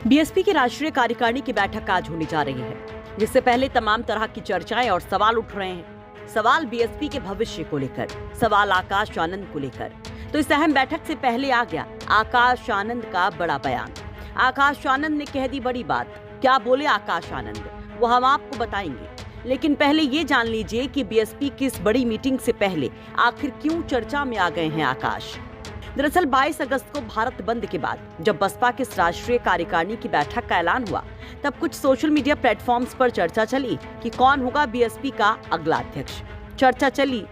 BSP की राष्ट्रीय कार्यकारिणी की बैठक आज होने जा रही है, जिससे पहले तमाम तरह की चर्चाएं और सवाल उठ रहे हैं। सवाल बीएसपी के भविष्य को लेकर, सवाल आकाश आनंद को लेकर। तो इस अहम बैठक से पहले आ गया आकाश आनंद का बड़ा बयान। आकाश आनंद ने कह दी बड़ी बात। क्या बोले आकाश आनंद, वो हम आपको बताएंगे। लेकिन पहले ये जान लीजिए कि बीएसपी की इस बड़ी मीटिंग से पहले आखिर क्यों चर्चा में आ गए हैं आकाश। दरअसल 22 अगस्त को भारत बंद के बाद जब बसपा की राष्ट्रीय कार्यकारिणी की बैठक का ऐलान हुआ, तब कुछ सोशल मीडिया प्लेटफॉर्म्स पर चर्चा चली कि कौन होगा बीएसपी का अगला अध्यक्ष। चर्चा चली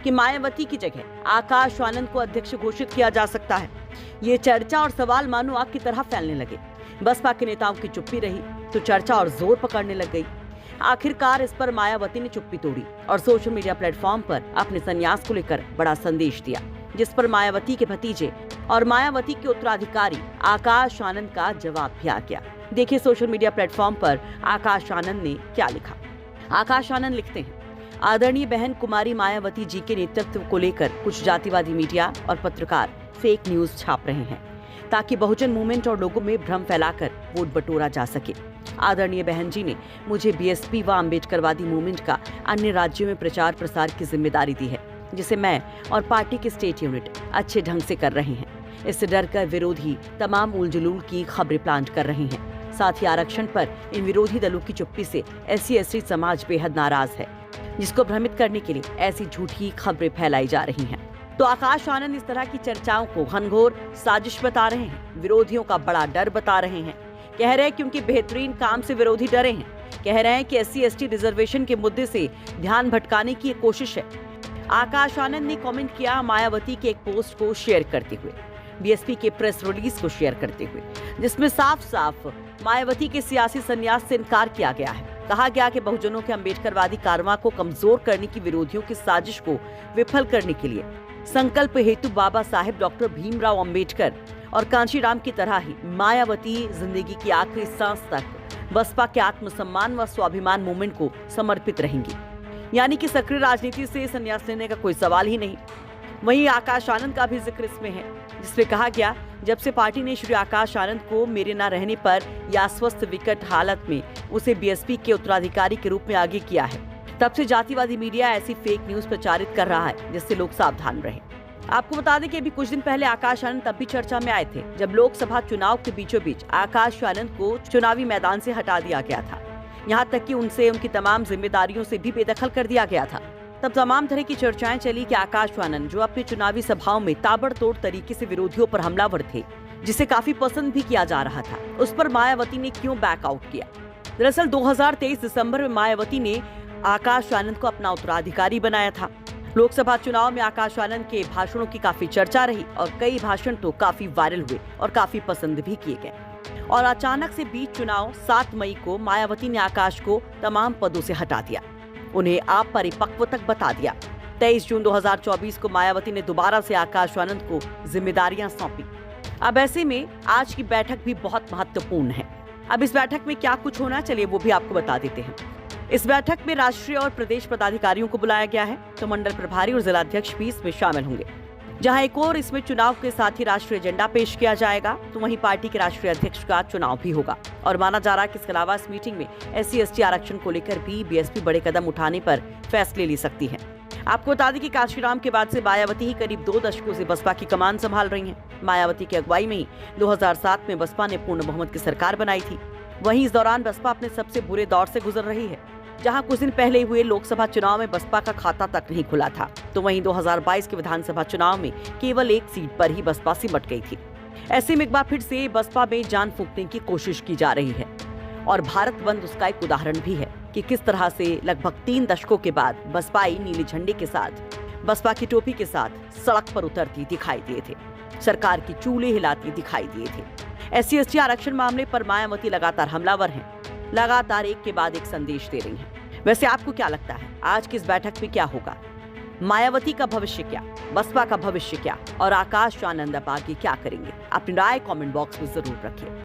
कि मायावती की जगह आकाश आनंद को अध्यक्ष घोषित किया जा सकता है। ये चर्चा और सवाल मानो आग की तरह फैलने लगे। बसपा के नेताओं की चुप्पी रही तो चर्चा और जोर पकड़ने लग गई। आखिरकार इस पर मायावती ने चुप्पी तोड़ी और सोशल मीडिया प्लेटफॉर्म पर अपने संन्यास को लेकर बड़ा संदेश दिया, जिस पर मायावती के भतीजे और मायावती के उत्तराधिकारी आकाश आनंद का जवाब भी आ गया। देखिए सोशल मीडिया प्लेटफॉर्म पर आकाश आनंद ने क्या लिखा। आकाश आनंद लिखते हैं, आदरणीय बहन कुमारी मायावती जी के नेतृत्व को लेकर कुछ जातिवादी मीडिया और पत्रकार फेक न्यूज छाप रहे हैं ताकि बहुजन मूवमेंट और लोगों में भ्रम फैलाकर वोट बटोरा जा सके। आदरणीय बहन जी ने मुझे बीएसपी व अम्बेडकरवादी मूवमेंट का अन्य राज्यों में प्रचार प्रसार की जिम्मेदारी दी है, जिसे मैं और पार्टी के स्टेट यूनिट अच्छे ढंग से कर रहे हैं। इससे डरकर विरोधी तमाम उलझुल की खबरें प्लांट कर रहे हैं। साथ ही आरक्षण पर इन विरोधी दलों की चुप्पी से SC/ST समाज बेहद नाराज है, जिसको भ्रमित करने के लिए ऐसी झूठी खबरें फैलाई जा रही हैं। तो आकाश आनंद इस तरह की चर्चाओं को घनघोर साजिश बता रहे हैं, विरोधियों का बड़ा डर बता रहे हैं। कह रहे हैं क्योंकि बेहतरीन काम से विरोधी डरे हैं। कह रहे हैं कि SC/ST रिजर्वेशन के मुद्दे से ध्यान भटकाने की एक कोशिश है। आकाश आनंद ने कमेंट किया मायावती के एक पोस्ट को शेयर करते हुए, बीएसपी के प्रेस रिलीज को शेयर करते हुए, जिसमें साफ साफ मायावती के सियासी संन्यास से इनकार किया गया है। कहा गया कि बहुजनों के अम्बेडकरवादी कारवां को कमजोर करने की विरोधियों की साजिश को विफल करने के लिए संकल्प हेतु बाबा साहेब डॉक्टर भीमराव अम्बेडकर और कांशीराम की तरह ही मायावती जिंदगी की आखिरी सांस तक बसपा के आत्मसम्मान व स्वाभिमान मूवमेंट को समर्पित रहेंगी। यानी कि सक्रिय राजनीति से संन्यास लेने का कोई सवाल ही नहीं। वहीं आकाश आनंद का भी जिक्र इसमें है, जिसमें कहा गया, जब से पार्टी ने श्री आकाश आनंद को मेरे न रहने पर या स्वस्थ विकट हालत में उसे बीएसपी के उत्तराधिकारी के रूप में आगे किया है, तब से जातिवादी मीडिया ऐसी फेक न्यूज प्रचारित कर रहा है, जिससे लोग सावधान रहें। आपको बता दें कि अभी कुछ दिन पहले आकाश आनंद तब भी चर्चा में आए थे जब लोकसभा चुनाव के बीचों बीच आकाश आनंद को चुनावी मैदान से हटा दिया गया था। यहाँ तक कि उनसे उनकी तमाम जिम्मेदारियों से भी बेदखल कर दिया गया था। तब तमाम तरह की चर्चाएं चली कि आकाश आनंद, जो अपनी चुनावी सभाओं में ताबड़तोड़ तरीके से विरोधियों पर हमलावर थे, जिसे काफी पसंद भी किया जा रहा था, उस पर मायावती ने क्यों बैकआउट किया। दरअसल 2023 दिसंबर में मायावती ने आकाश आनंद को अपना उत्तराधिकारी बनाया था। लोकसभा चुनाव में आकाश आनंद के भाषणों की काफी चर्चा रही और कई भाषण तो काफी वायरल हुए और काफी पसंद भी किए गए। और अचानक से बीच चुनाव 7 मई को मायावती ने आकाश को तमाम पदों से हटा दिया, उन्हें अपरिपक्व तक बता दिया। 23 जून 2024 को मायावती ने दोबारा से आकाश आनंद को जिम्मेदारियां सौंपी। अब ऐसे में आज की बैठक भी बहुत महत्वपूर्ण है। अब इस बैठक में क्या कुछ होना, चलिए वो भी आपको बता देते हैं। इस बैठक में राष्ट्रीय और प्रदेश पदाधिकारियों को बुलाया गया है, तो मंडल प्रभारी और जिलाध्यक्ष भी इसमें शामिल होंगे। जहां एक और इसमें चुनाव के साथ ही राष्ट्रीय एजेंडा पेश किया जाएगा, तो वहीं पार्टी के राष्ट्रीय अध्यक्ष का चुनाव भी होगा। और माना जा रहा है कि इसके अलावा इस मीटिंग में SC/ST आरक्षण को लेकर भी बीएसपी बड़े कदम उठाने पर फैसले ले सकती है। आपको बता दें कि कांशीराम के बाद से मायावती ही करीब 2 दशकों से बसपा की कमान संभाल रही हैं। मायावती की अगुवाई में ही 2007 में बसपा ने पूर्ण बहुमत की सरकार बनाई थी। वहीं इस दौरान बसपा अपने सबसे बुरे दौर से गुजर रही है, जहां कुछ दिन पहले हुए लोकसभा चुनाव में बसपा का खाता तक नहीं खुला था। तो वहीं 2022 के विधानसभा चुनाव में केवल एक सीट पर ही बसपा सिमट गई थी। ऐसे में एक बार फिर से बसपा में जान फूंकने की कोशिश की जा रही है और भारत बंद उसका एक उदाहरण भी है कि किस तरह से लगभग 3 दशकों के बाद बसपाई नीले झंडे के साथ, बसपा की टोपी के साथ सड़क पर उतरती दिखाई दिए थे, सरकार की चूल्हे हिलाती दिखाई दिए थे। SC/ST आरक्षण मामले पर मायावती लगातार हमलावर हैं, लगातार एक के बाद एक संदेश दे रही हैं। वैसे आपको क्या लगता है, आज की इस बैठक में क्या होगा? मायावती का भविष्य क्या, बसपा का भविष्य क्या और आकाश आनंद अब आगे क्या करेंगे? अपनी राय कमेंट बॉक्स में जरूर रखें।